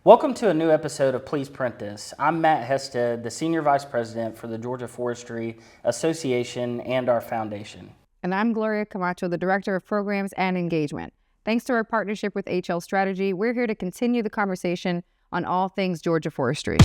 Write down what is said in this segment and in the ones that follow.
Welcome to a new episode of Please Print This. I'm Matt Hested, the Senior Vice President for the Georgia Forestry Association and our foundation. And I'm Gloria Camacho, the Director of Programs and Engagement. Thanks to our partnership with HL Strategy, we're here to continue the conversation on all things Georgia forestry.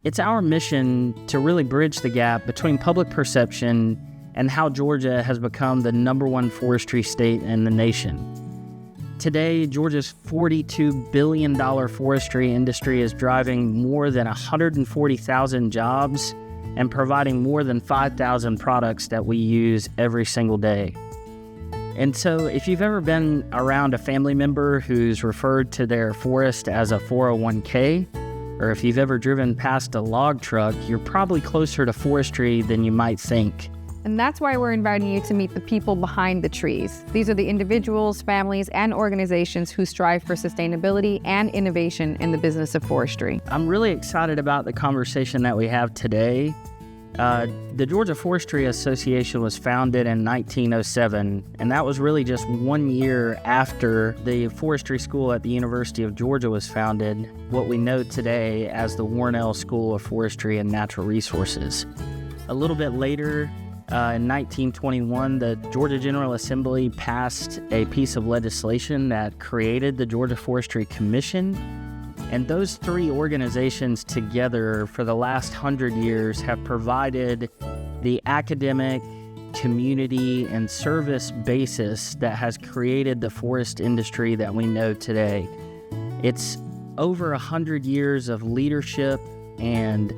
It's our mission to really bridge the gap between public perception and how Georgia has become the #1 forestry state in the nation. Today, Georgia's $42 billion forestry industry is driving more than 140,000 jobs and providing more than 5,000 products that we use every single day. And so if you've ever been around a family member who's referred to their forest as a 401k, or if you've ever driven past a log truck, you're probably closer to forestry than you might think. And that's why we're inviting you to meet the people behind the trees. These are the individuals, families, and organizations who strive for sustainability and innovation in the business of forestry. I'm really excited about the conversation that we have today. The Georgia Forestry Association was founded in 1907, and that was really just 1 year after the forestry school at the University of Georgia was founded, what we know today as the Warnell School of Forestry and Natural Resources. A little bit later, in 1921, the Georgia General Assembly passed a piece of legislation that created the Georgia Forestry Commission. And those three organizations together for the last 100 years have provided the academic, community, and service basis that has created the forest industry that we know today. It's over 100 years of leadership and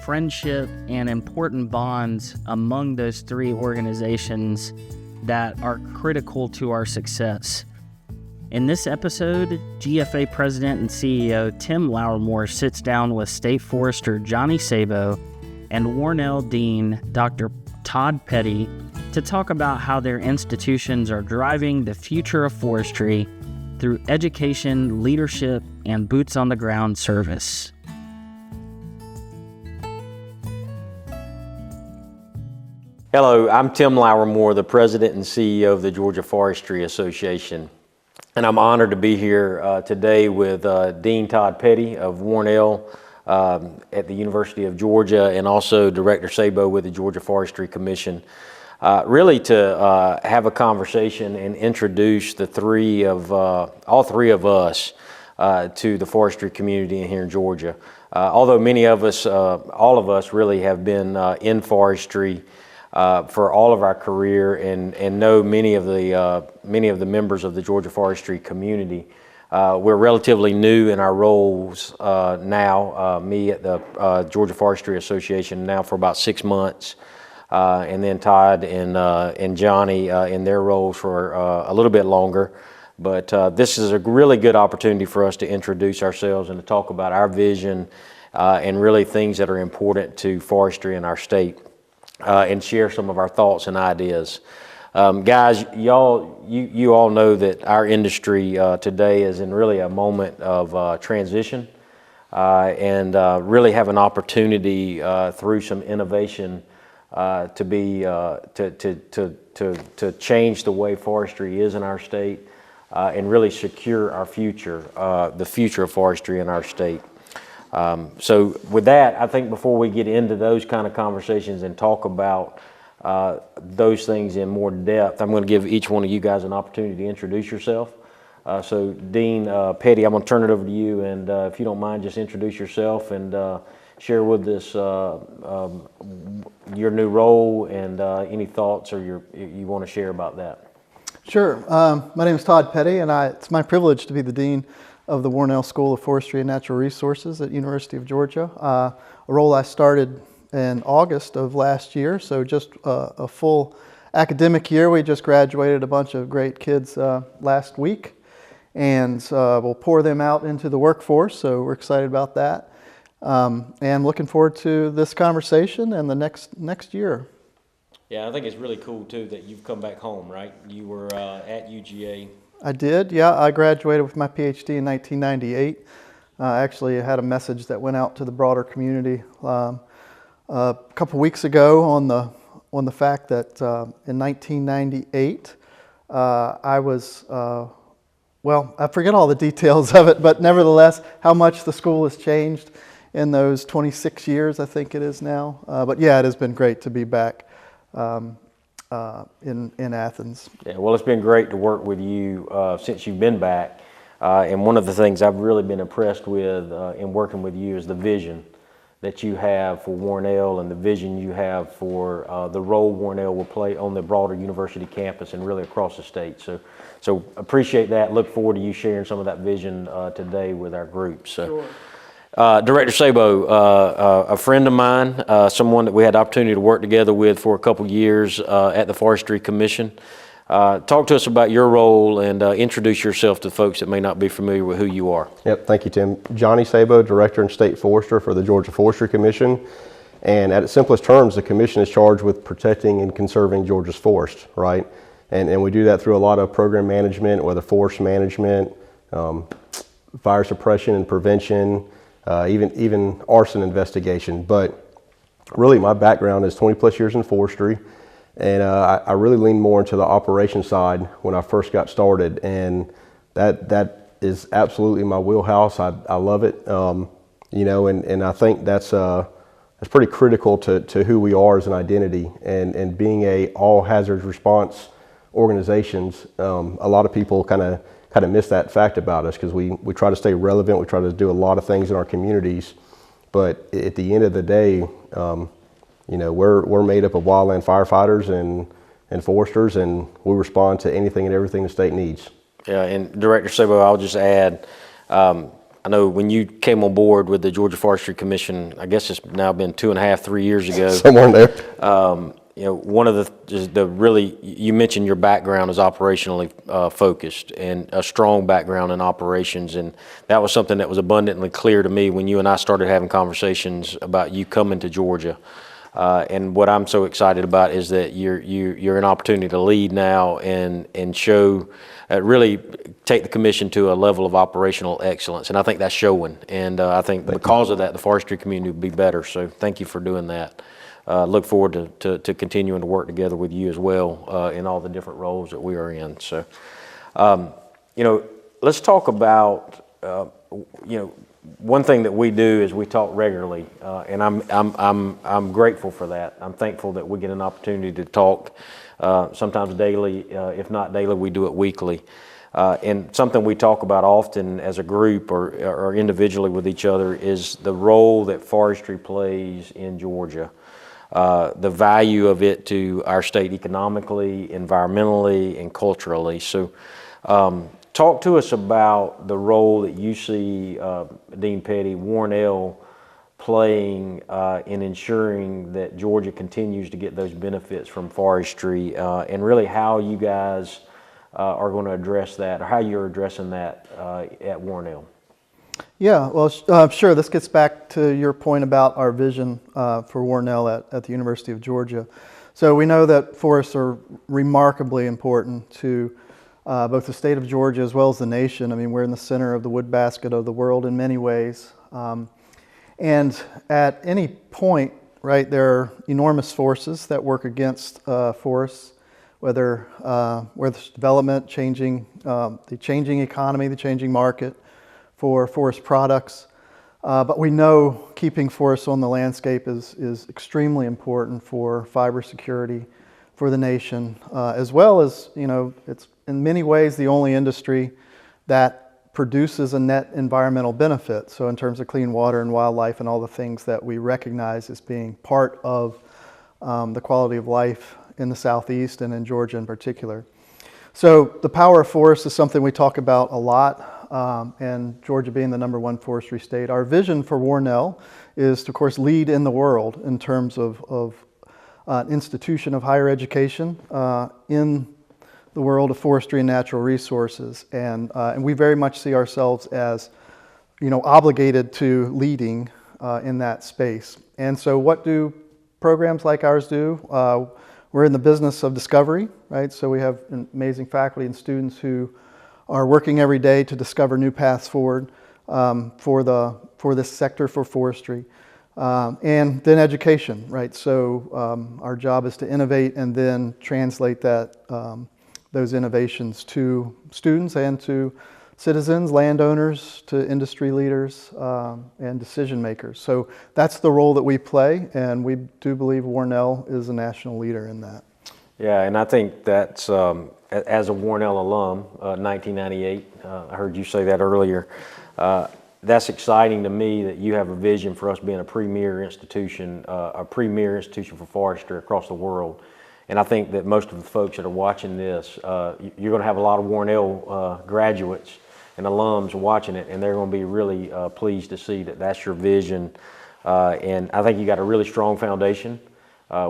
friendship and important bonds among those three organizations that are critical to our success. In this episode, GFA President and CEO Tim Lowrimore sits down with State Forester Johnny Sabo and Warnell Dean Dr. Todd Petty to talk about how their institutions are driving the future of forestry through education, leadership, and boots-on-the-ground service. Hello, I'm Tim Lowrimore, the President and CEO of the Georgia Forestry Association. And I'm honored to be here today with Dean Todd Petty of Warnell at the University of Georgia, and also Director Sabo with the Georgia Forestry Commission, really to have a conversation and introduce all three of us to the forestry community here in Georgia. Although many of us, all of us really have been in forestry for all of our career and know many of the members of the Georgia forestry community. We're relatively new in our roles now, me at the Georgia Forestry Association now for about 6 months, and then Todd and Johnny in their roles for a little bit longer. But this is a really good opportunity for us to introduce ourselves and to talk about our vision and really things that are important to forestry in our state. And share some of our thoughts and ideas. Guys, you all know that our industry today is in really a moment of transition and really have an opportunity through some innovation to change the way forestry is in our state and really secure our future, the future of forestry in our state. So with that, I think before we get into those kind of conversations and talk about those things in more depth, I'm going to give each one of you guys an opportunity to introduce yourself. So Dean Petty, I'm going to turn it over to you, and if you don't mind, just introduce yourself and share with us your new role and any thoughts or you want to share about that. Sure. My name is Todd Petty, and it's my privilege to be the Dean of the Warnell School of Forestry and Natural Resources at University of Georgia, a role I started in August of last year, so just a full academic year. We just graduated a bunch of great kids last week, and we'll pour them out into the workforce, so we're excited about that. And looking forward to this conversation and the next year. Yeah, I think it's really cool too that you've come back home, right? You were at UGA. I did, yeah. I graduated with my PhD in 1998. Actually, I had a message that went out to the broader community a couple weeks ago on the fact that in 1998 I was, well, I forget all the details of it, but nevertheless, how much the school has changed in those 26 years, I think it is now. But yeah, it has been great to be back in Athens. Yeah, well, it's been great to work with you since you've been back. And one of the things I've really been impressed with in working with you is the vision that you have for Warnell and the vision you have for the role Warnell will play on the broader university campus and really across the state. So appreciate that. Look forward to you sharing some of that vision today with our group. So. Sure. Director Sabo, a friend of mine, someone that we had the opportunity to work together with for a couple years at the Forestry Commission. Talk to us about your role and introduce yourself to folks that may not be familiar with who you are. Yep, thank you, Tim. Johnny Sabo, Director and State Forester for the Georgia Forestry Commission. And at its simplest terms, the Commission is charged with protecting and conserving Georgia's forest, right? And we do that through a lot of program management, whether forest management, fire suppression and prevention, even arson investigation. But really my background is 20 plus years in forestry. And I really leaned more into the operation side when I first got started, and that is absolutely my wheelhouse. I love it, you know, and I think that's pretty critical to who we are as an identity, and being a all hazards response organizations. A lot of people kind of miss that fact about us because we try to stay relevant. We try to do a lot of things in our communities, but at the end of the day, you know, we're made up of wildland firefighters and foresters, and we respond to anything and everything the state needs. Yeah, and Director Sabo, I'll just add, I know when you came on board with the Georgia Forestry Commission, I guess it's now been 2.5, 3 years ago. Somewhere in there. You know, one of the really, you mentioned your background is operationally focused and a strong background in operations, and that was something that was abundantly clear to me when you and I started having conversations about you coming to Georgia. And what I'm so excited about is that you're an opportunity to lead now and show, really take the commission to a level of operational excellence, and I think that's showing. And I think because of that, the forestry community will be better. So thank you for doing that. Look forward to continuing to work together with you as well in all the different roles that we are in. So, you know, let's talk about, you know, one thing that we do is we talk regularly, and I'm grateful for that. I'm thankful that we get an opportunity to talk sometimes daily, if not daily, we do it weekly. And something we talk about often as a group or individually with each other is the role that forestry plays in Georgia. The value of it to our state economically, environmentally, and culturally. So talk to us about the role that you see Dean Petty, Warnell playing in ensuring that Georgia continues to get those benefits from forestry, and really how you guys are going to address that, or how you're addressing that at Warnell. Yeah, well, sure. This gets back to your point about our vision for Warnell at the University of Georgia. So we know that forests are remarkably important to both the state of Georgia as well as the nation. I mean, we're in the center of the wood basket of the world in many ways. And at any point, right, there are enormous forces that work against forests, whether it's development, the changing economy, the changing market for forest products. But we know keeping forests on the landscape is extremely important for fiber security for the nation, as well as, you know, it's in many ways the only industry that produces a net environmental benefit. So in terms of clean water and wildlife and all the things that we recognize as being part of the quality of life in the Southeast and in Georgia in particular. So the power of forests is something we talk about a lot. And Georgia being the #1 forestry state, our vision for Warnell is to, of course, lead in the world in terms of an institution of higher education in the world of forestry and natural resources. And we very much see ourselves as, you know, obligated to leading in that space. And so what do programs like ours do? we're in the business of discovery, right? So we have amazing faculty and students who are working every day to discover new paths forward for this sector, for forestry. And then education, right? So our job is to innovate and then translate those innovations to students and to citizens, landowners, to industry leaders, and decision makers. So that's the role that we play, and we do believe Warnell is a national leader in that. Yeah, and I think that's, as a Warnell alum, 1998, I heard you say that earlier, that's exciting to me that you have a vision for us being a premier institution for forestry across the world. And I think that most of the folks that are watching this, you're going to have a lot of Warnell graduates and alums watching it, and they're going to be really pleased to see that that's your vision. And I think you got a really strong foundation.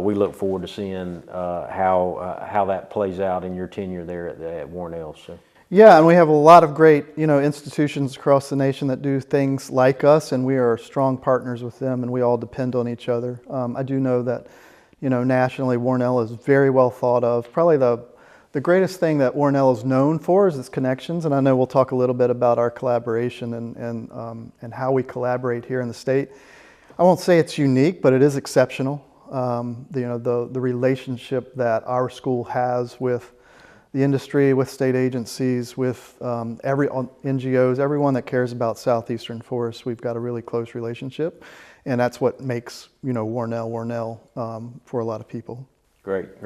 We look forward to seeing how that plays out in your tenure there at Warnell. So. Yeah, and we have a lot of great, institutions across the nation that do things like us, and we are strong partners with them, and we all depend on each other. I do know that, nationally, Warnell is very well thought of. Probably the greatest thing that Warnell is known for is its connections, and I know we'll talk a little bit about our collaboration and how we collaborate here in the state. I won't say it's unique, but it is exceptional. The relationship that our school has with the industry, with state agencies, with every NGOs, everyone that cares about southeastern forests, we've got a really close relationship, and that's what makes Warnell for a lot of people. Great.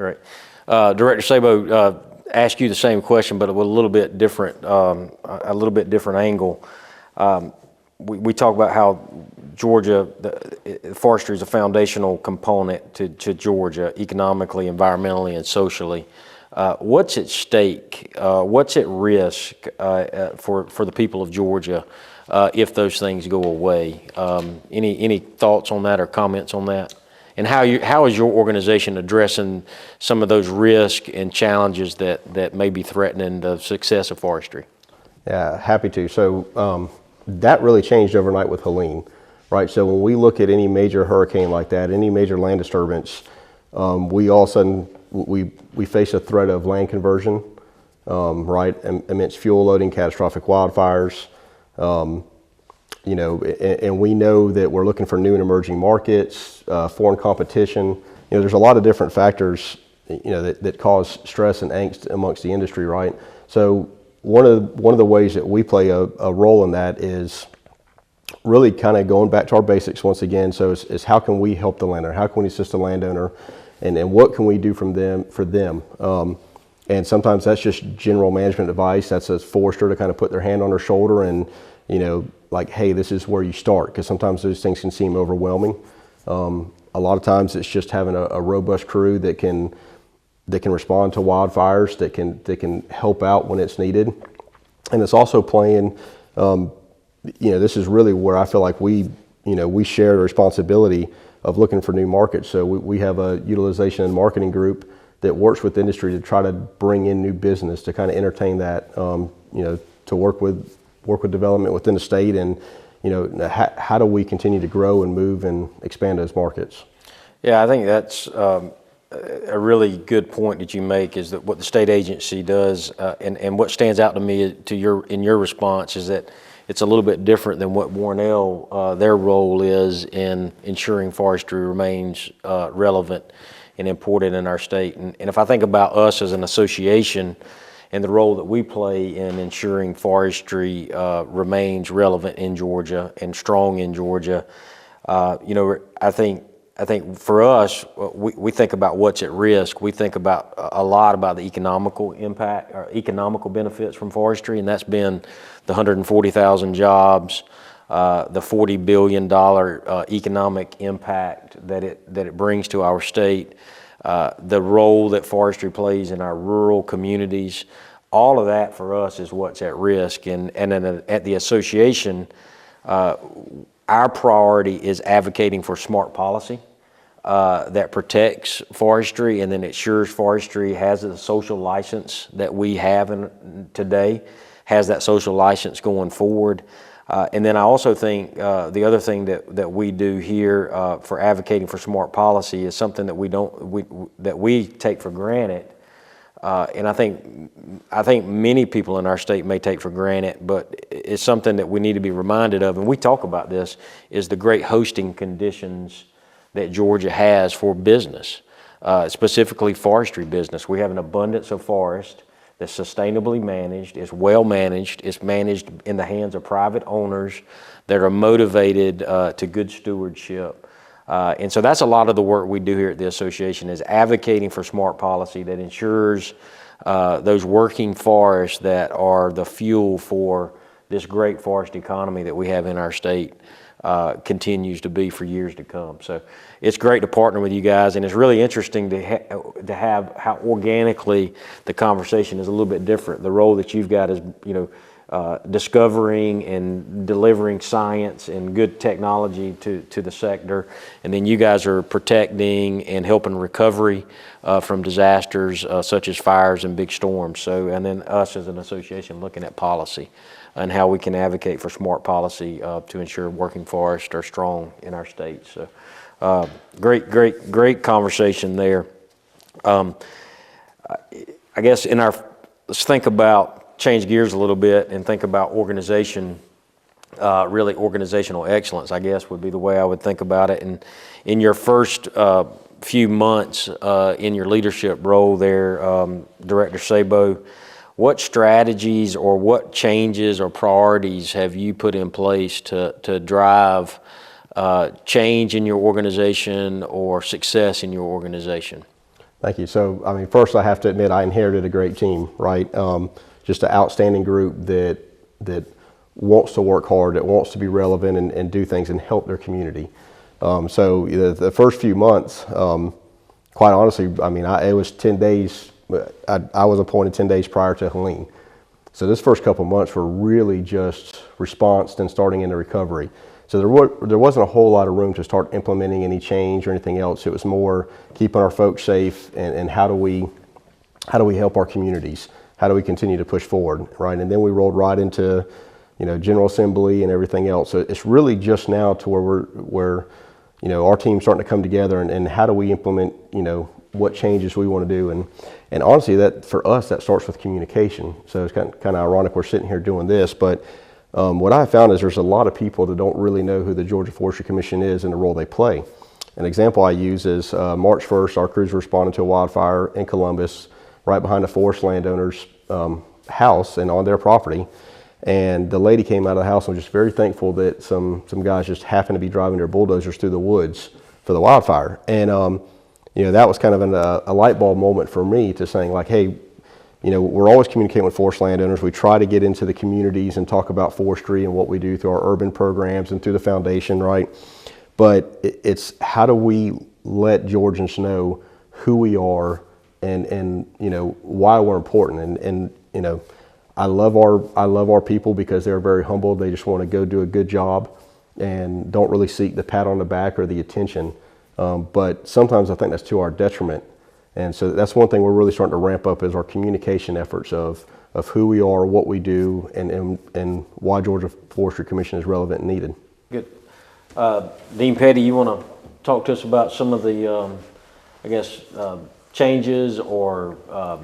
Director Sabo, ask you the same question, but with a little bit different angle. We talk about how Georgia, forestry is a foundational component to Georgia, economically, environmentally, and socially. What's at stake? What's at risk for the people of Georgia if those things go away? Any thoughts on that or comments on that? And how is your organization addressing some of those risks and challenges that may be threatening the success of forestry? Yeah, happy to. So that really changed overnight with Helene, right? So when we look at any major hurricane like that, any major land disturbance, we all of a sudden we face a threat of land conversion, right? Immense fuel loading, catastrophic wildfires, and we know that we're looking for new and emerging markets, foreign competition. There's a lot of different factors, that cause stress and angst amongst the industry, right? So one of the ways that we play a role in that is really kind of going back to our basics once again. So is how can we help the landowner? How can we assist the landowner? And what can we do for them? And sometimes that's just general management advice. That's a forester to kind of put their hand on their shoulder and, like, hey, this is where you start, because sometimes those things can seem overwhelming. A lot of times it's just having a robust crew that can respond to wildfires, that can help out when it's needed. And it's also playing, this is really where I feel like we share the responsibility of looking for new markets. So we have a utilization and marketing group that works with industry to try to bring in new business, to kind of entertain that, to work with development within the state, and how do we continue to grow and move and expand those markets? Yeah, I think that's a really good point that you make, is that what the state agency does, and what stands out to me in your response is that it's a little bit different than what Warnell, their role is in ensuring forestry remains relevant and important in our state. And if I think about us as an association and the role that we play in ensuring forestry remains relevant in Georgia and strong in Georgia, I think for us, we think about what's at risk. We think about a lot about the economical impact or economical benefits from forestry, and that's been the 140,000 jobs, the $40 billion economic impact that it brings to our state, the role that forestry plays in our rural communities. All of that for us is what's at risk. And at the association, our priority is advocating for smart policy that protects forestry and then ensures forestry has a social license that we have today, has that social license going forward. And then I also think the other thing that we do here for advocating for smart policy is something that we take for granted. And I think many people in our state may take for granted, but it's something that we need to be reminded of, and we talk about this, is the great hosting conditions that Georgia has for business, specifically forestry business. We have an abundance of forest that's sustainably managed, it's well managed, it's managed in the hands of private owners that are motivated to good stewardship. And so that's a lot of the work we do here at the association, is advocating for smart policy that ensures those working forests that are the fuel for this great forest economy that we have in our state continues to be for years to come. So it's great to partner with you guys, and it's really interesting to have how organically the conversation is a little bit different. The role that you've got is, discovering and delivering science and good technology to the sector, and then you guys are protecting and helping recovery from disasters such as fires and big storms. So, and then us as an association looking at policy and how we can advocate for smart policy to ensure working forests are strong in our state. So great conversation there. I guess let's think about, change gears a little bit and think about organization, really organizational excellence, I guess would be the way I would think about it. And in your first few months in your leadership role there, Director Sabo, what strategies or what changes or priorities have you put in place to drive change in your organization or success in your organization? Thank you. So, I mean, first I have to admit I inherited a great team, right? Just an outstanding group that wants to work hard, that wants to be relevant and do things and help their community. So the first few months, quite honestly, I mean, it was 10 days, I was appointed 10 days prior to Helene. So this first couple months were really just response and starting into recovery. So there wasn't a whole lot of room to start implementing any change or anything else. It was more keeping our folks safe and how do we help our communities? How do we continue to push forward, right? And then we rolled right into, General Assembly and everything else. So it's really just now to where our team's starting to come together and how do we implement, what changes we want to do. And honestly, that for us, that starts with communication. So it's kind of ironic we're sitting here doing this, but what I found is there's a lot of people that don't really know who the Georgia Forestry Commission is and the role they play. An example I use is March 1st, our crews responded to a wildfire in Columbus, right behind a forest landowner's house and on their property. And the lady came out of the house and was just very thankful that some guys just happened to be driving their bulldozers through the woods for the wildfire. And that was kind of a light bulb moment for me to saying like, hey, we're always communicating with forest landowners. We try to get into the communities and talk about forestry and what we do through our urban programs and through the foundation, right? But it's how do we let Georgians know who we are and why we're important. And I love our people because they're very humble. They just want to go do a good job and don't really seek the pat on the back or the attention. But sometimes I think that's to our detriment. And so that's one thing we're really starting to ramp up is our communication efforts of who we are, what we do, and why Georgia Forestry Commission is relevant and needed. Good. Dean Petty, you want to talk to us about some of the, changes or I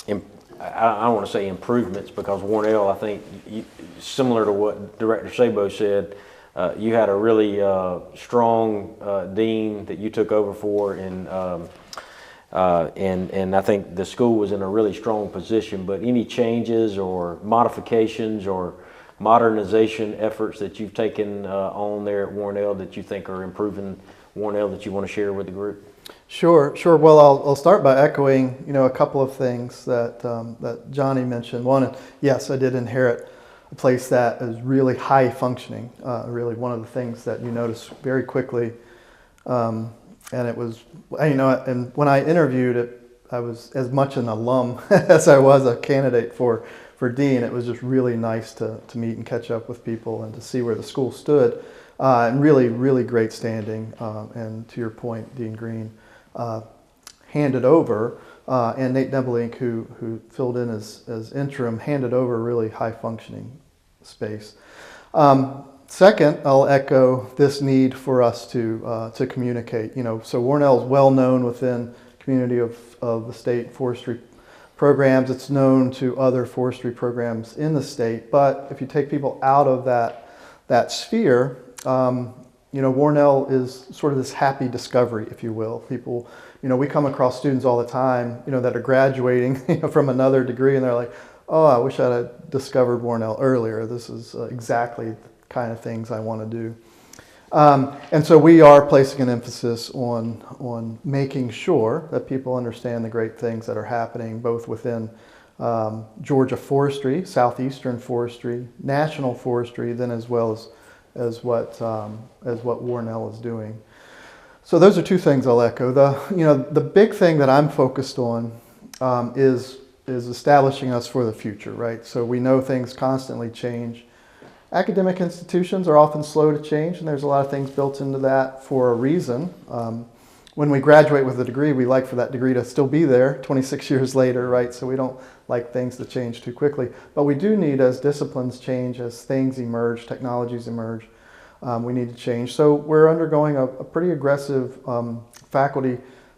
don't want to say improvements, because Warnell, I think, similar to what Director Sabo said, you had a really strong dean that you took over for, and I think the school was in a really strong position. But any changes or modifications or modernization efforts that you've taken on there at Warnell that you think are improving Warnell that you want to share with the group? Sure. Well, I'll start by echoing, a couple of things that Johnny mentioned. One, yes, I did inherit a place that is really high functioning. Really, one of the things that you notice very quickly, and it was, and when I interviewed it, I was as much an alum as I was a candidate for dean. It was just really nice to meet and catch up with people and to see where the school stood. And really great standing. And to your point, Dean Green handed over, and Nate Nebelink, who filled in as interim, handed over a really high functioning space. Second, I'll echo this need for us to communicate. So Warnell is well known within the community of the state forestry programs. It's known to other forestry programs in the state. But if you take people out of that sphere, Warnell is sort of this happy discovery, if you will. People, we come across students all the time, that are graduating from another degree, and they're like, oh, I wish I had discovered Warnell earlier. This is exactly the kind of things I want to do. And so we are placing an emphasis on making sure that people understand the great things that are happening both within Georgia Forestry, Southeastern Forestry, National Forestry, then as well as what Warnell is doing. So those are two things I'll echo. The big thing that I'm focused on is establishing us for the future, right? So we know things constantly change. Academic institutions are often slow to change, and there's a lot of things built into that for a reason. When we graduate with a degree, we like for that degree to still be there 26 years later, right? So we don't like things to change too quickly. But we do need, as disciplines change, as things emerge, technologies emerge, we need to change. So we're undergoing a pretty aggressive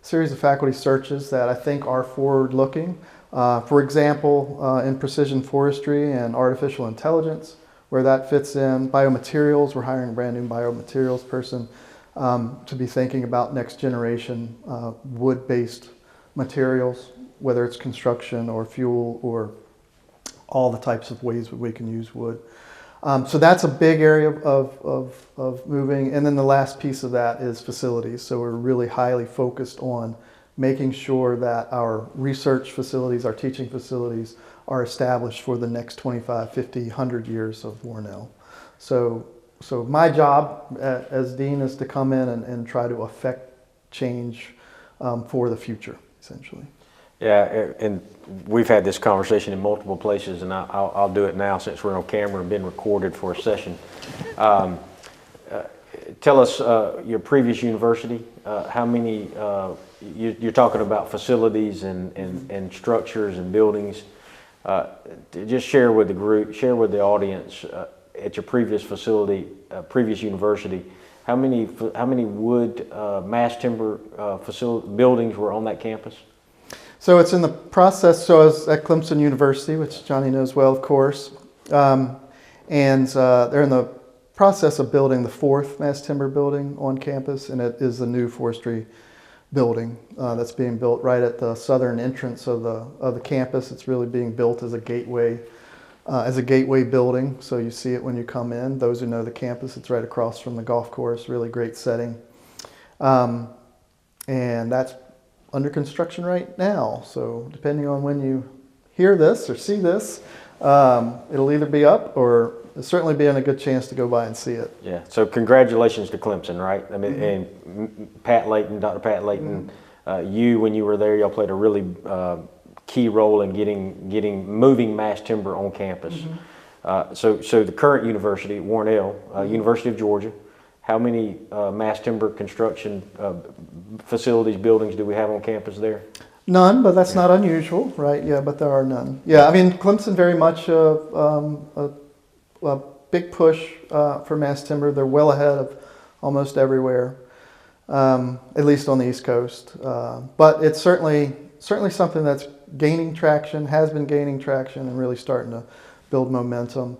series of faculty searches that I think are forward-looking. For example, in precision forestry and artificial intelligence, where that fits in. Biomaterials, we're hiring a brand new biomaterials person to be thinking about next generation wood-based materials, whether it's construction or fuel or all the types of ways that we can use wood. So that's a big area of moving. And then the last piece of that is facilities. So we're really highly focused on making sure that our research facilities, our teaching facilities, are established for the next 25, 50, 100 years of Warnell. So my job as dean is to come in and try to affect change for the future, essentially. Yeah, and we've had this conversation in multiple places, and I'll do it now since we're on camera and been recorded for a session. Tell us your previous university, how many, you're talking about facilities and structures and buildings. Just share with the group, share with the audience at your previous facility, previous university, how many wood mass timber buildings were on that campus? So it's in the process. So I was at Clemson University, which Johnny knows well, of course, and they're in the process of building the 4th mass timber building on campus, and it is the new forestry building that's being built right at the southern entrance of the campus. It's really being built as a gateway building. So you see it when you come in. Those who know the campus, it's right across from the golf course. Really great setting, and that's under construction right now. So depending on when you hear this or see this, it'll either be up or it'll certainly be in a good chance to go by and see it. Yeah, so congratulations to Clemson, right? I mean, and Pat Layton, Dr. Pat Layton, when you were there, y'all played a really key role in moving mass timber on campus. So the current university, Warnell, University of Georgia, how many mass timber construction facilities, buildings do we have on campus there? None, but that's not unusual, right? Yeah, but there are none. Yeah, I mean, Clemson very much a big push for mass timber. They're well ahead of almost everywhere, at least on the East Coast. But it's certainly something that's gaining traction, has been gaining traction, and really starting to build momentum.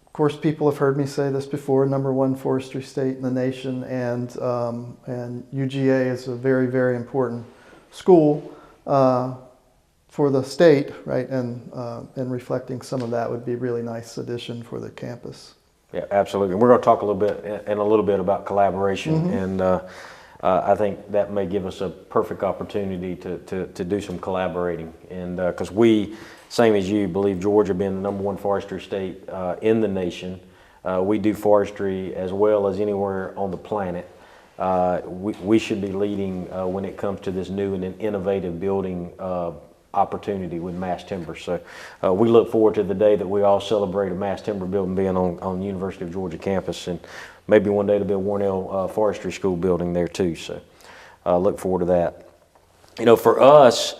Of course, people have heard me say this before, #1 forestry state in the nation, and UGA is a very, very important school for the state, right? And reflecting some of that would be a really nice addition for the campus. Yeah, absolutely. And we're going to talk a little bit about collaboration, and I think that may give us a perfect opportunity to do some collaborating, and because we, same as you, believe Georgia being the #1 forestry state in the nation. We do forestry as well as anywhere on the planet. We should be leading when it comes to this new and innovative building opportunity with mass timber. So we look forward to the day that we all celebrate a mass timber building being on University of Georgia campus, and maybe one day there'll be a Warnell Forestry School building there too. So look forward to that. For us,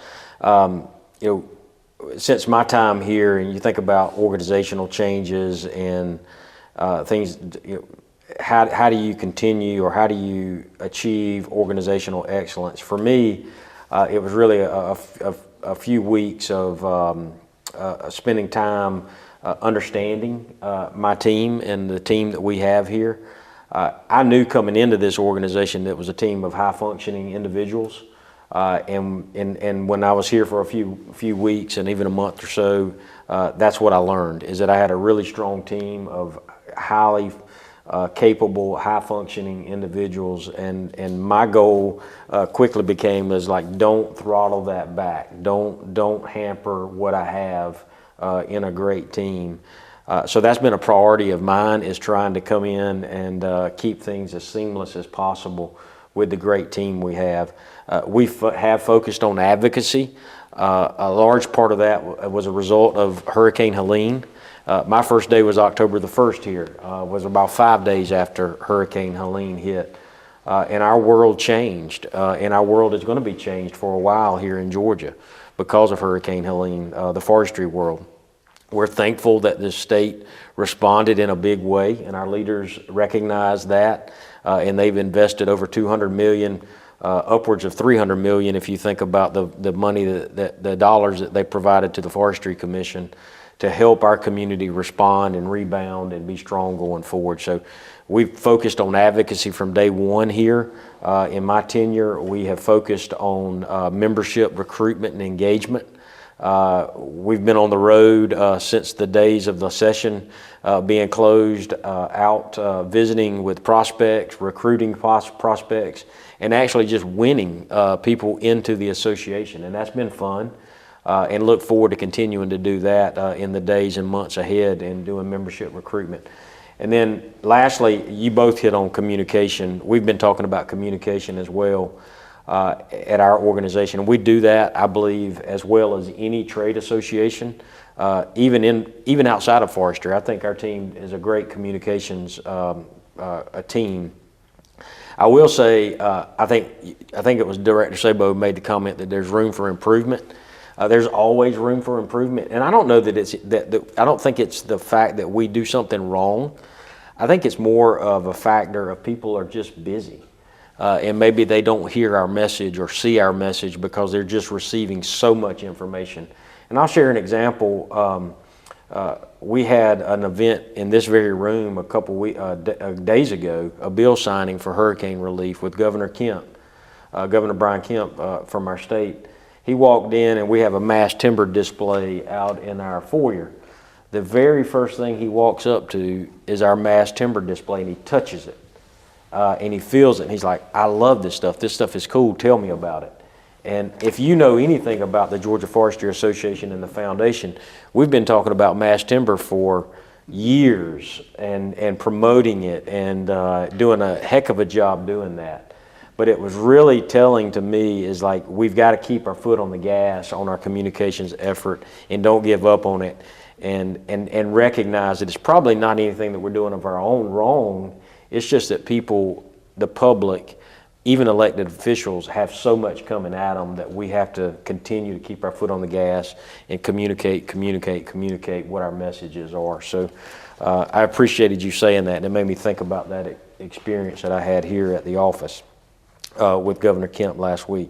since my time here, and you think about organizational changes and things, how do you continue, or how do you achieve organizational excellence? For me, it was really a few weeks of spending time understanding my team and the team that we have here. I knew coming into this organization that it was a team of high-functioning individuals. And when I was here for a few weeks and even a month or so, that's what I learned, is that I had a really strong team of highly capable, high-functioning individuals, and my goal quickly became is like, don't throttle that back, don't hamper what I have in a great team. So that's been a priority of mine, is trying to come in and keep things as seamless as possible with the great team we have. We have focused on advocacy. A large part of that was a result of Hurricane Helene. My first day was October the 1st here, was about 5 days after Hurricane Helene hit. And our world changed, and our world is going to be changed for a while here in Georgia because of Hurricane Helene, the forestry world. We're thankful that the state responded in a big way, and our leaders recognize that, and they've invested over $200 million, upwards of $300 million if you think about the money, the dollars that they provided to the Forestry Commission to help our community respond and rebound and be strong going forward. So we've focused on advocacy from day one here. In my tenure, we have focused on membership recruitment and engagement. We've been on the road since the days of the session being closed, out visiting with prospects, recruiting prospects, and actually just winning people into the association. And that's been fun, and look forward to continuing to do that in the days and months ahead and doing membership recruitment. And then lastly, you both hit on communication. We've been talking about communication as well. At our organization. We do that, I believe, as well as any trade association, even outside of forestry. I think our team is a great communications a team. I will say, I think it was Director Sabo who made the comment that there's room for improvement. There's always room for improvement, and I don't know that it's I don't think it's the fact that we do something wrong. I think it's more of a factor of people are just busy. And maybe they don't hear our message or see our message because they're just receiving so much information. And I'll share an example. We had an event in this very room a couple days ago, a bill signing for hurricane relief with Governor Kemp, Governor Brian Kemp from our state. He walked in and we have a mass timber display out in our foyer. The very first thing he walks up to is our mass timber display, and he touches it. And he feels it, and he's like, I love this stuff. This stuff is cool. Tell me about it. And if you know anything about the Georgia Forestry Association and the foundation, we've been talking about mass timber for years and promoting it and doing a heck of a job doing that. But it was really telling to me is like, we've got to keep our foot on the gas on our communications effort and don't give up on it, and recognize that it's probably not anything that we're doing of our own wrong. It's just that people, the public, even elected officials, have so much coming at them that we have to continue to keep our foot on the gas and communicate what our messages are. So I appreciated you saying that, and it made me think about that experience that I had here at the office with Governor Kemp last week.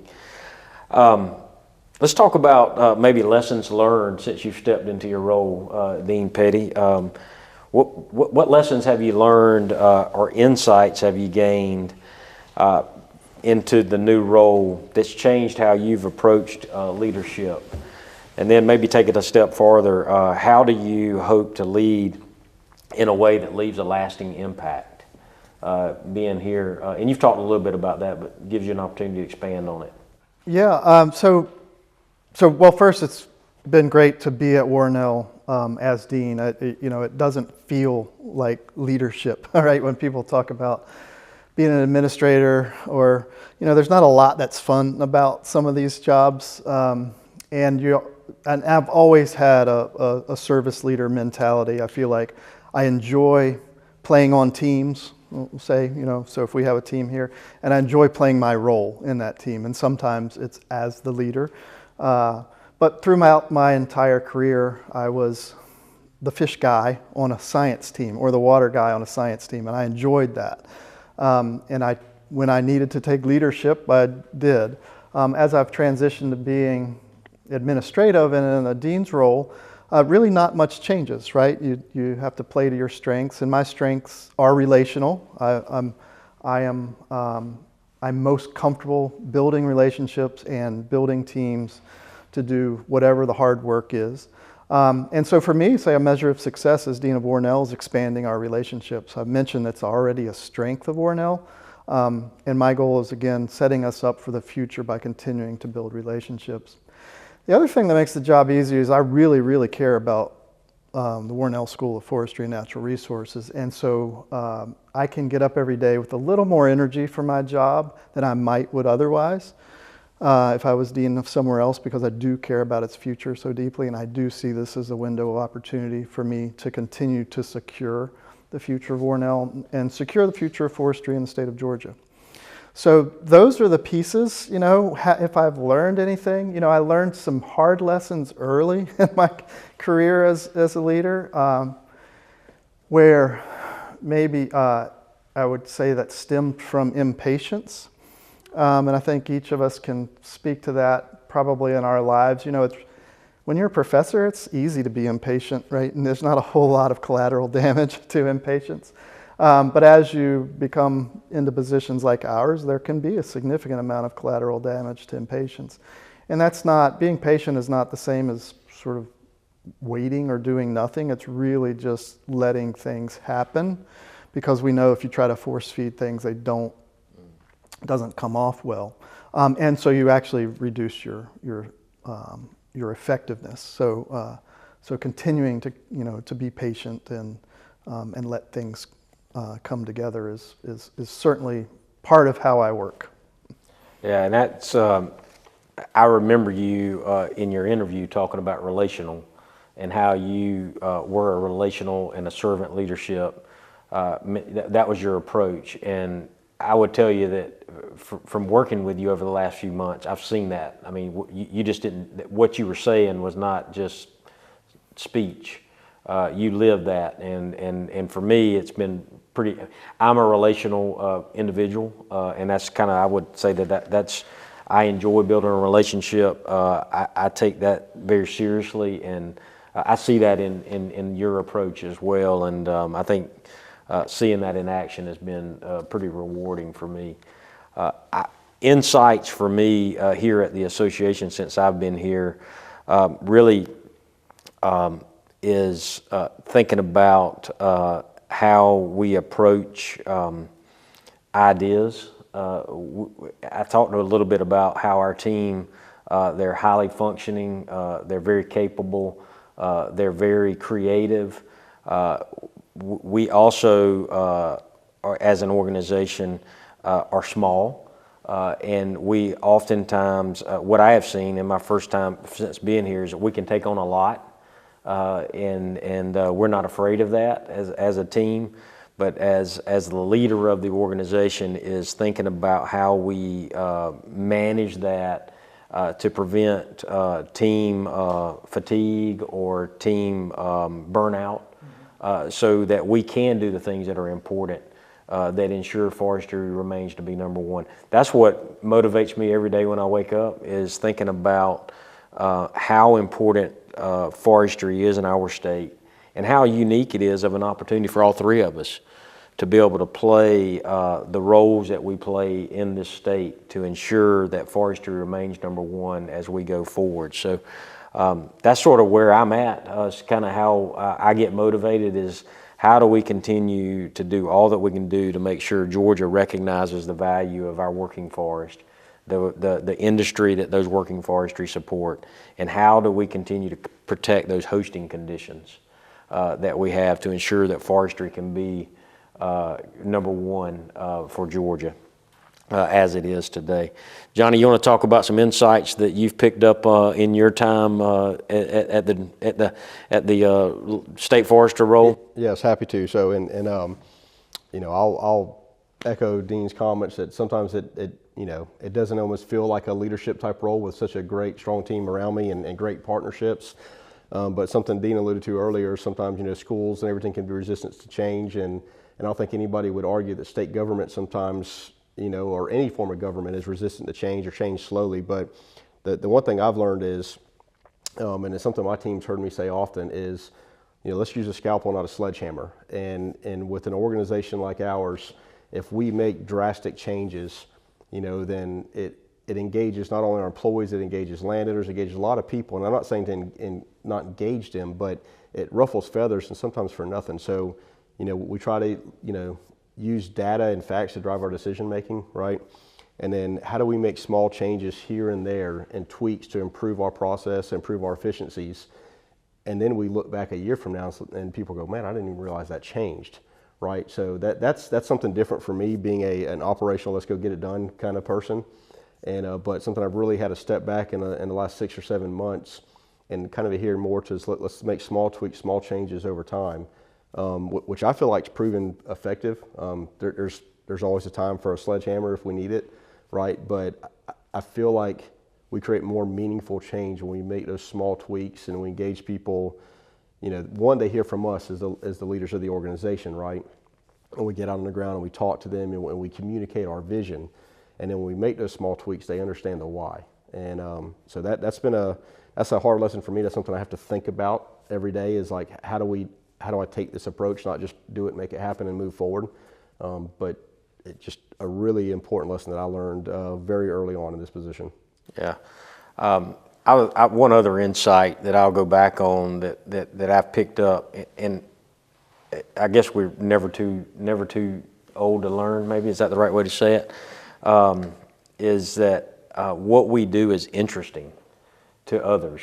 Let's talk about maybe lessons learned since you've stepped into your role, Dean Petty. What lessons have you learned or insights have you gained into the new role that's changed how you've approached leadership? And then maybe take it a step farther, how do you hope to lead in a way that leaves a lasting impact being here? And you've talked a little bit about that, but gives you an opportunity to expand on it. Yeah, well, first, it's been great to be at Warnell as dean. It doesn't feel like leadership, all right, when people talk about being an administrator, or, there's not a lot that's fun about some of these jobs. And I've always had a service leader mentality. I feel like I enjoy playing on teams, we'll say, so if we have a team here, and I enjoy playing my role in that team. And sometimes it's as the leader. But throughout my entire career, I was the fish guy on a science team or the water guy on a science team, and I enjoyed that. When I needed to take leadership, I did. As I've transitioned to being administrative and in a dean's role, really not much changes, right? You have to play to your strengths, and my strengths are relational. I'm most comfortable building relationships and building teams to do whatever the hard work is. And so for me, say a measure of success as Dean of Warnell is expanding our relationships. I've mentioned that's already a strength of Warnell. And my goal is, again, setting us up for the future by continuing to build relationships. The other thing that makes the job easier is I really, really care about the Warnell School of Forestry and Natural Resources. And so I can get up every day with a little more energy for my job than I would otherwise if I was dean of somewhere else, because I do care about its future so deeply, and I do see this as a window of opportunity for me to continue to secure the future of Warnell and secure the future of forestry in the state of Georgia. So those are the pieces. If I've learned anything, I learned some hard lessons early in my career as a leader, where maybe I would say that stemmed from impatience. And I think each of us can speak to that probably in our lives. When you're a professor, it's easy to be impatient, right? And there's not a whole lot of collateral damage to impatience. But as you become into positions like ours, there can be a significant amount of collateral damage to impatience. And being patient is not the same as sort of waiting or doing nothing. It's really just letting things happen, because we know if you try to force feed things, it doesn't come off well. And so you actually reduce your effectiveness. So continuing to be patient and let things come together is certainly part of how I work. Yeah, and that's, I remember you in your interview talking about relational and how you were a relational and a servant leadership. That was your approach. And I would tell you that from working with you over the last few months, I've seen that. I mean, you just didn't, what you were saying was not just speech. You lived that. And for me, it's been I'm a relational individual, and that's kind of, I would say that's, I enjoy building a relationship. I take that very seriously, and I see that in your approach as well. And I think seeing that in action has been pretty rewarding for me. Insights for me here at the association since I've been here really is thinking about how we approach ideas. I talked a little bit about how our team, they're highly functioning, they're very capable, they're very creative. We also, as an organization, are small, and we oftentimes, what I have seen in my first time since being here is that we can take on a lot, and we're not afraid of that as a team. But as the leader of the organization is thinking about how we manage that to prevent team fatigue or team burnout, so that we can do the things that are important that ensure forestry remains to be number one. That's what motivates me every day when I wake up, is thinking about how important forestry is in our state and how unique it is of an opportunity for all three of us to be able to play the roles that we play in this state to ensure that forestry remains number one as we go forward. So that's sort of where I'm at. It's kind of how I get motivated, is how do we continue to do all that we can do to make sure Georgia recognizes the value of our working forest, the industry that those working forestry support, and how do we continue to protect those hosting conditions that we have to ensure that forestry can be number one for Georgia as it is today. Johnny, you want to talk about some insights that you've picked up in your time at the state forester role? Yes, happy to. So, I'll echo Dean's comments that sometimes it it doesn't almost feel like a leadership type role with such a great, strong team around me and great partnerships. But something Dean alluded to earlier, sometimes, schools and everything can be resistant to change. And I don't think anybody would argue that state government sometimes, or any form of government is resistant to change or change slowly. But the one thing I've learned is, and it's something my team's heard me say often, is, let's use a scalpel, not a sledgehammer. And with an organization like ours, if we make drastic changes, then it engages not only our employees, it engages landowners, it engages a lot of people. And I'm not saying to not engage them, but it ruffles feathers and sometimes for nothing. So, we try to, use data and facts to drive our decision making, right? And then how do we make small changes here and there and tweaks to improve our process, improve our efficiencies? And then we look back a year from now and people go, man, I didn't even realize that changed, right? So that's something different for me, being an operational, let's go get it done kind of person. And but something I've really had to step back in the last 6 or 7 months and kind of adhere more to is let's make small tweaks, small changes over time, which I feel like is proven effective. There's always a time for a sledgehammer if we need it, right? But I feel like we create more meaningful change when we make those small tweaks and we engage people. One, they hear from us as the leaders of the organization, right? And we get out on the ground and we talk to them and we communicate our vision. And then when we make those small tweaks, they understand the why. And so that's a hard lesson for me. That's something I have to think about every day, is like, how do I take this approach, not just do it, make it happen and move forward. But it's just a really important lesson that I learned very early on in this position. Yeah. One other insight that I'll go back on that I've picked up, and I guess we're never too old to learn, maybe, is that the right way to say it? Is that what we do is interesting to others.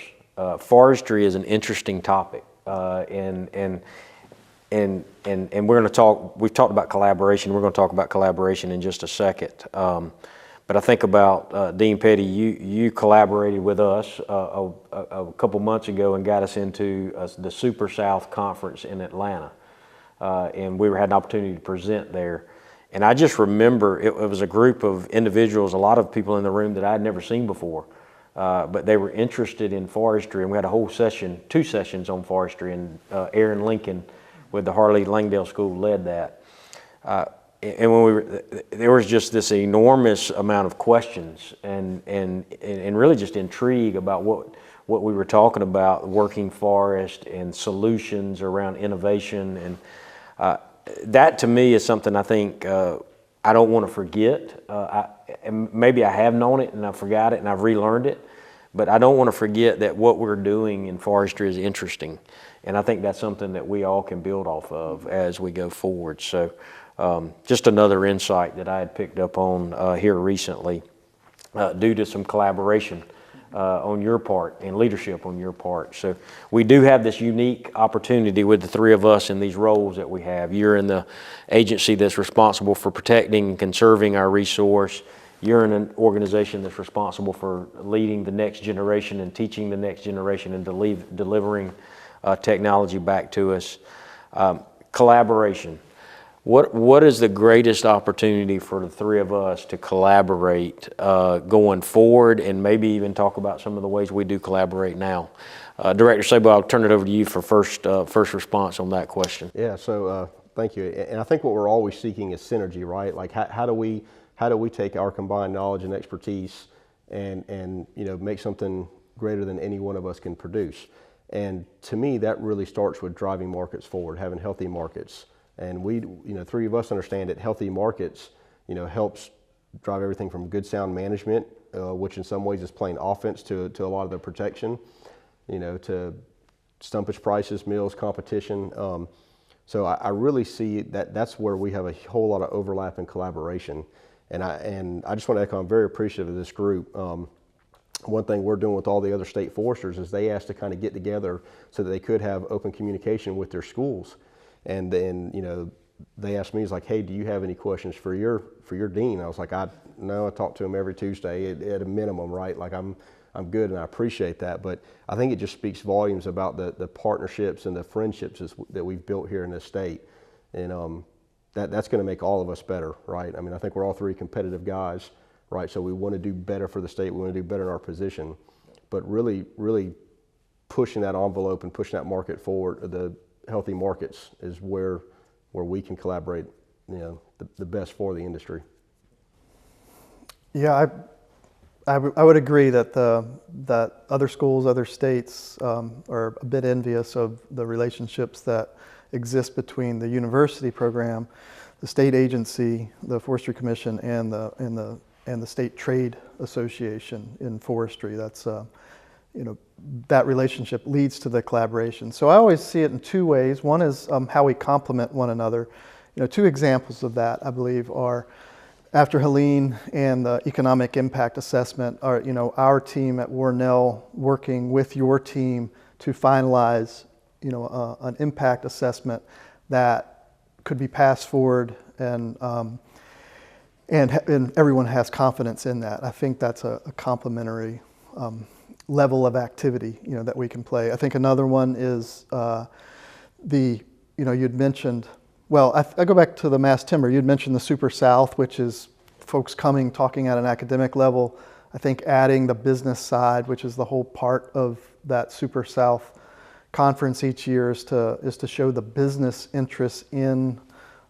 Forestry is an interesting topic, and we're going to talk. We've talked about collaboration. We're going to talk about collaboration in just a second. But I think about Dean Petty. You collaborated with us a couple months ago and got us into the Super South Conference in Atlanta, and we had an opportunity to present there. And I just remember it was a group of individuals, a lot of people in the room that I had never seen before, but they were interested in forestry. And we had a whole session, 2 sessions on forestry, and Aaron Lincoln with the Harley Langdale School led that. And when there was just this enormous amount of questions and really just intrigue about what we were talking about, working forest and solutions around innovation. And that to me is something I think I don't want to forget. And maybe I have known it and I forgot it and I've relearned it, but I don't want to forget that what we're doing in forestry is interesting. And I think that's something that we all can build off of as we go forward. So just another insight that I had picked up on here recently due to some collaboration on your part and leadership on your part. So we do have this unique opportunity with the 3 of us in these roles that we have. You're in the agency that's responsible for protecting and conserving our resource. You're in an organization that's responsible for leading the next generation and teaching the next generation and delivering technology back to us. Collaboration. What is the greatest opportunity for the 3 of us to collaborate going forward, and maybe even talk about some of the ways we do collaborate now? Director Sabo, I'll turn it over to you for first response on that question. Yeah, so thank you. And I think what we're always seeking is synergy, right? Like how do we take our combined knowledge and expertise and make something greater than any one of us can produce? And to me, that really starts with driving markets forward, having healthy markets. And we, 3 of us understand that healthy markets, helps drive everything from good sound management, which in some ways is playing offense to a lot of the protection, to stumpage prices, mills, competition. So I really see that's where we have a whole lot of overlap and collaboration. And I just want to echo, I'm very appreciative of this group. One thing we're doing with all the other state foresters is they asked to kind of get together so that they could have open communication with their schools. And then, they asked me, it's like, hey, do you have any questions for your dean? I was like, no, I talk to him every Tuesday at a minimum, right? Like I'm good and I appreciate that. But I think it just speaks volumes about the partnerships and the friendships that we've built here in this state. And that's going to make all of us better, right? I mean, I think we're all 3 competitive guys. right? So we want to do better for the state, we want to do better in our position, but really pushing that envelope and pushing that market forward, the healthy markets is where we can collaborate, the best for the industry. Yeah, I would agree that that other schools, other states are a bit envious of the relationships that exist between the university program, the state agency, the Forestry Commission, and the State Trade Association in forestry. That's that relationship leads to the collaboration. So I always see it in two ways. One is how we complement one another. Two examples of that, I believe, are after Helene and the economic impact assessment, our team at Warnell working with your team to finalize, an impact assessment that could be passed forward, and everyone has confidence in that. I think that's a complementary level of activity, that we can play. I think another one is you'd mentioned. Well, I go back to the mass timber. You'd mentioned the Super South, which is folks coming, talking at an academic level. I think adding the business side, which is the whole part of that Super South conference each year, is to show the business interests in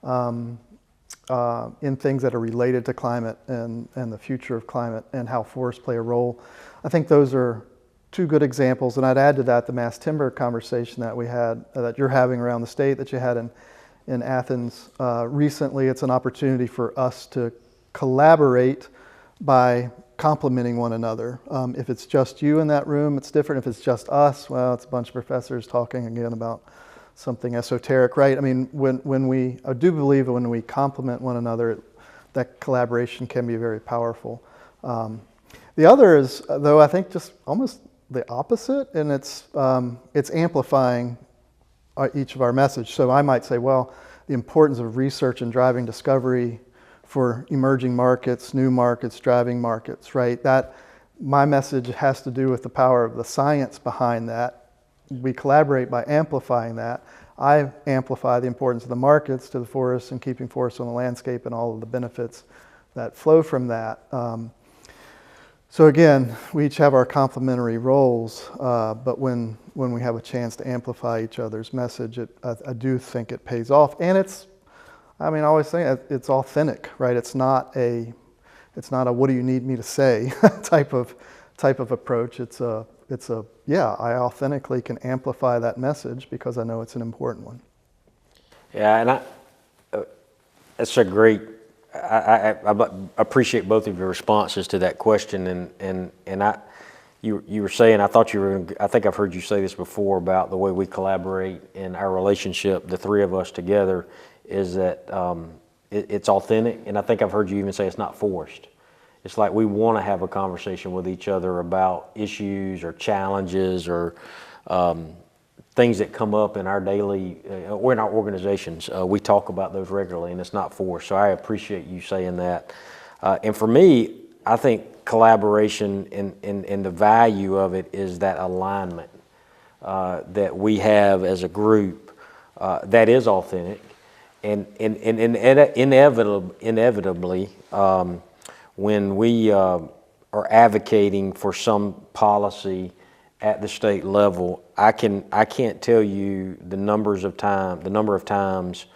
things that are related to climate and the future of climate and how forests play a role. I think those are two good examples, and I'd add to that the mass timber conversation that we had, that you're having around the state, that you had in Athens recently. It's an opportunity for us to collaborate by complementing one another. If it's just you in that room, it's different. If it's just us, well, it's a bunch of professors talking again about something esoteric, right? I mean, I do believe that when we complement one another, that collaboration can be very powerful. The other is, though, I think just almost the opposite, and it's amplifying each of our message. So I might say, well, the importance of research and driving discovery for emerging markets, new markets, driving markets, right? That my message has to do with the power of the science behind that. We collaborate by amplifying that. I amplify the importance of the markets to the forests and keeping forests on the landscape and all of the benefits that flow from that. So again, we each have our complementary roles, but when we have a chance to amplify each other's message, I do think it pays off. And I always say it's authentic, right? It's not a what do you need me to say type of approach. It's a I authentically can amplify that message because I know it's an important one. Yeah, and it's a great. I appreciate both of your responses to that question, and you were saying, I think I've heard you say this before about the way we collaborate in our relationship, the three of us together, is that it's authentic, and I think I've heard you even say it's not forced. It's like we want to have a conversation with each other about issues or challenges or things that come up in our daily or in our organizations. We talk about those regularly, and it's not forced. So I appreciate you saying that. And for me, I think collaboration and the value of it is that alignment that we have as a group that is authentic, and inevitably when we are advocating for some policy at the state level, I can't tell you the number of times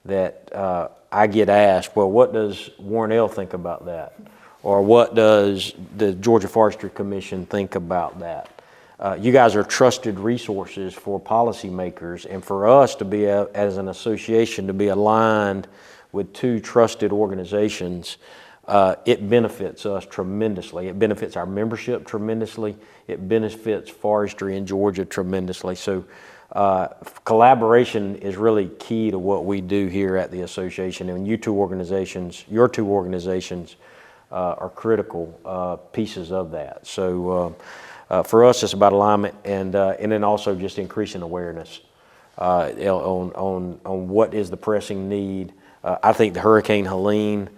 that I get asked, well, what does Warnell think about that? Or what does the Georgia Forestry Commission think about that? You guys are trusted resources for policymakers, and for us to be, as an association, to be aligned with two trusted organizations, it benefits us tremendously. It benefits our membership tremendously. It benefits forestry in Georgia tremendously. So collaboration is really key to what we do here at the association. And your two organizations are critical pieces of that. So for us, it's about alignment and then also just increasing awareness on what is the pressing need. I think the Hurricane Helene,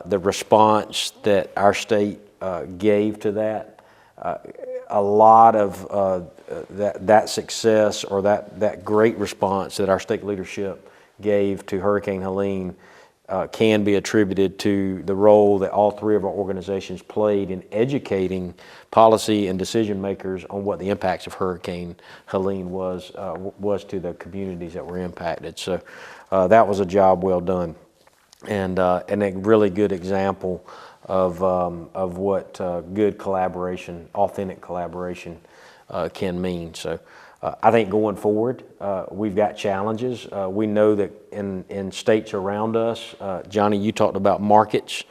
the response that our state gave to that, a lot of that success or that great response that our state leadership gave to Hurricane Helene can be attributed to the role that all three of our organizations played in educating policy and decision makers on what the impacts of Hurricane Helene was to the communities that were impacted. So that was a job well done, and a really good example of what good collaboration, authentic collaboration can mean. So I think going forward, we've got challenges. We know that in states around us, Johnny, you talked about markets.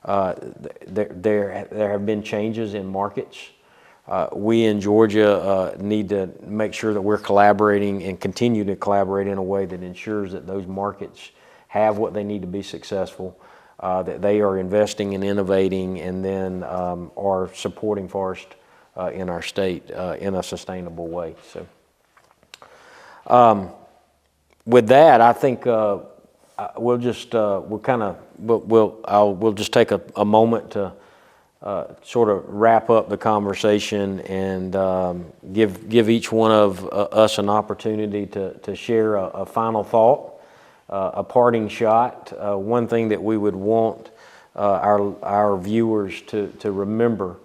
There have been changes in markets. We in Georgia need to make sure that we're collaborating and continue to collaborate in a way that ensures that those markets have what they need to be successful, that they are investing and innovating, and then are supporting forest in our state in a sustainable way. So with that, I think we'll just take a moment to sort of wrap up the conversation and give each one of us an opportunity to share a final thought, a parting shot, one thing that we would want our viewers to remember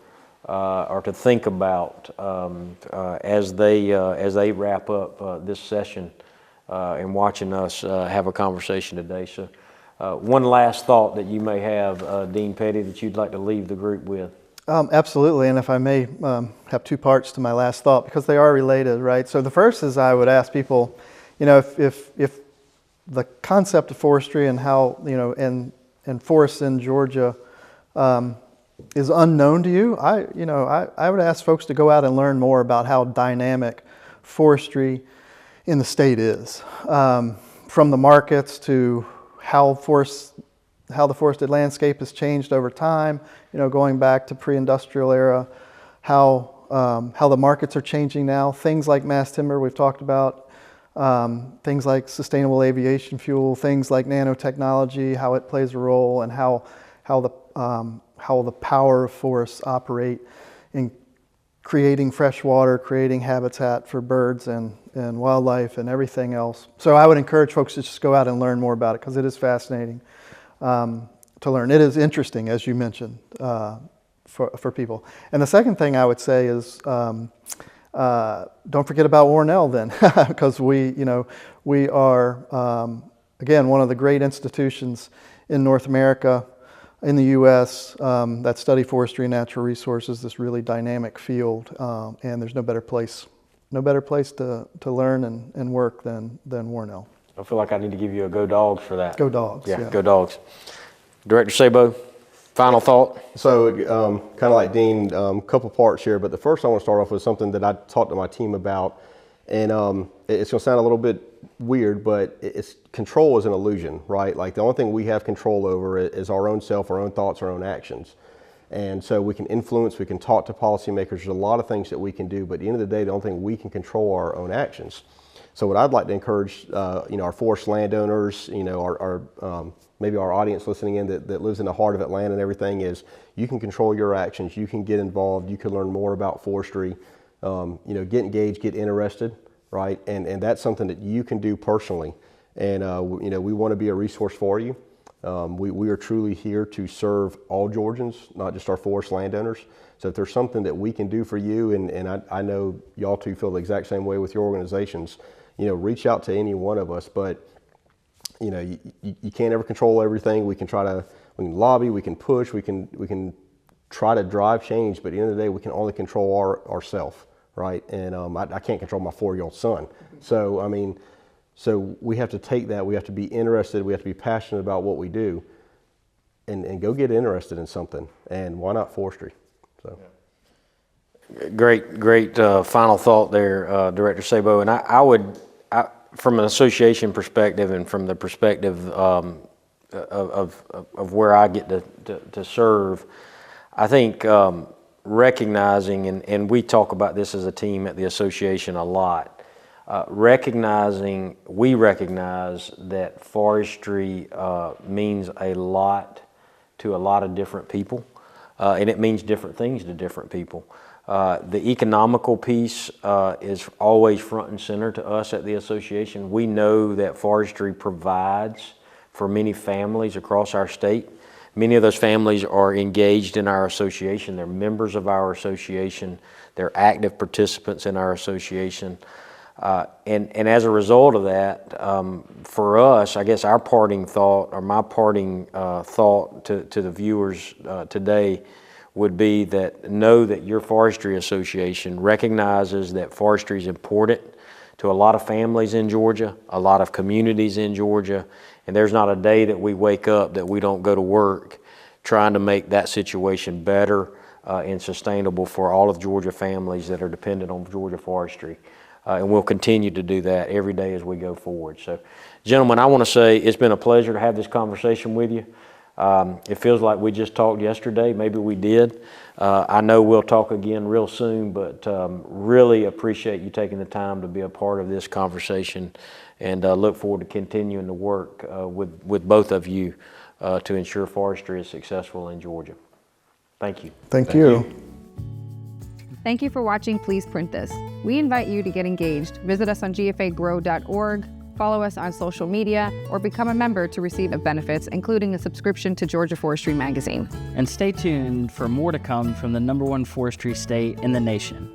or to think about as they wrap up this session and watching us have a conversation today. So one last thought that you may have, Dean Petty, that you'd like to leave the group with. Absolutely, and if I may have two parts to my last thought, because they are related, right? So the first is I would ask people, if the concept of forestry and how, and forests in Georgia is unknown to you, I would ask folks to go out and learn more about how dynamic forestry in the state is, from the markets to how the forested landscape has changed over time, going back to pre-industrial era, how the markets are changing now, things like mass timber we've talked about, things like sustainable aviation fuel, things like nanotechnology, how it plays a role, and how the power of forests operate in creating fresh water, creating habitat for birds and wildlife and everything else. So I would encourage folks to just go out and learn more about it, because it is fascinating to learn. It is interesting, as you mentioned, for people. And the second thing I would say is don't forget about Warnell then, because we are, again, one of the great institutions in North America, in the U.S. That study forestry and natural resources, this really dynamic field, and there's no better place to learn and work than Warnell. I feel like I need to give you a go Dogs for that. Go Dogs. Yeah, go Dogs. Director Sabo, final thought? So kind of like Dean, a couple parts here, but the first I want to start off with something that I talked to my team about, and it's going to sound a little bit weird, but control is an illusion, right? Like the only thing we have control over is our own self, our own thoughts, our own actions. And so we can influence, we can talk to policymakers, there's a lot of things that we can do, but at the end of the day, the only thing we can control are our own actions. So what I'd like to encourage, our forest landowners, our maybe our audience listening in that lives in the heart of Atlanta and everything, is you can control your actions, you can get involved, you can learn more about forestry, get engaged, get interested, right? And that's something that you can do personally. And, we want to be a resource for you. We are truly here to serve all Georgians, not just our forest landowners. So if there's something that we can do for you, and I know y'all two feel the exact same way with your organizations, reach out to any one of us. But you can't ever control everything. We can lobby, we can push, we can try to drive change, but at the end of the day, we can only control ourselves, right? And I can't control my 4-year-old son. So so we have to take that, we have to be interested, we have to be passionate about what we do, and go get interested in something. And why not forestry? So. Great final thought there, Director Sabo. And I would, from an association perspective and from the perspective of where I get to serve, I think recognizing, and we talk about this as a team at the association a lot, we recognize that forestry means a lot to a lot of different people, and it means different things to different people. The economical piece is always front and center to us at the association. We know that forestry provides for many families across our state. Many of those families are engaged in our association. They're members of our association. They're active participants in our association. And as a result of that, for us, I guess our parting thought, or my parting thought to the viewers today would be that know that your forestry association recognizes that forestry is important to a lot of families in Georgia, a lot of communities in Georgia, and there's not a day that we wake up that we don't go to work trying to make that situation better and sustainable for all of Georgia families that are dependent on Georgia forestry. And we'll continue to do that every day as we go forward. So, gentlemen, I want to say it's been a pleasure to have this conversation with you. It feels like we just talked yesterday. Maybe we did. I know we'll talk again real soon, but really appreciate you taking the time to be a part of this conversation, and look forward to continuing to work with both of you to ensure forestry is successful in Georgia. Thank you. Thank you. Thank you for watching Please Print This. We invite you to get engaged. Visit us on gfagrow.org, follow us on social media, or become a member to receive benefits, including a subscription to Georgia Forestry magazine. And stay tuned for more to come from the #1 forestry state in the nation.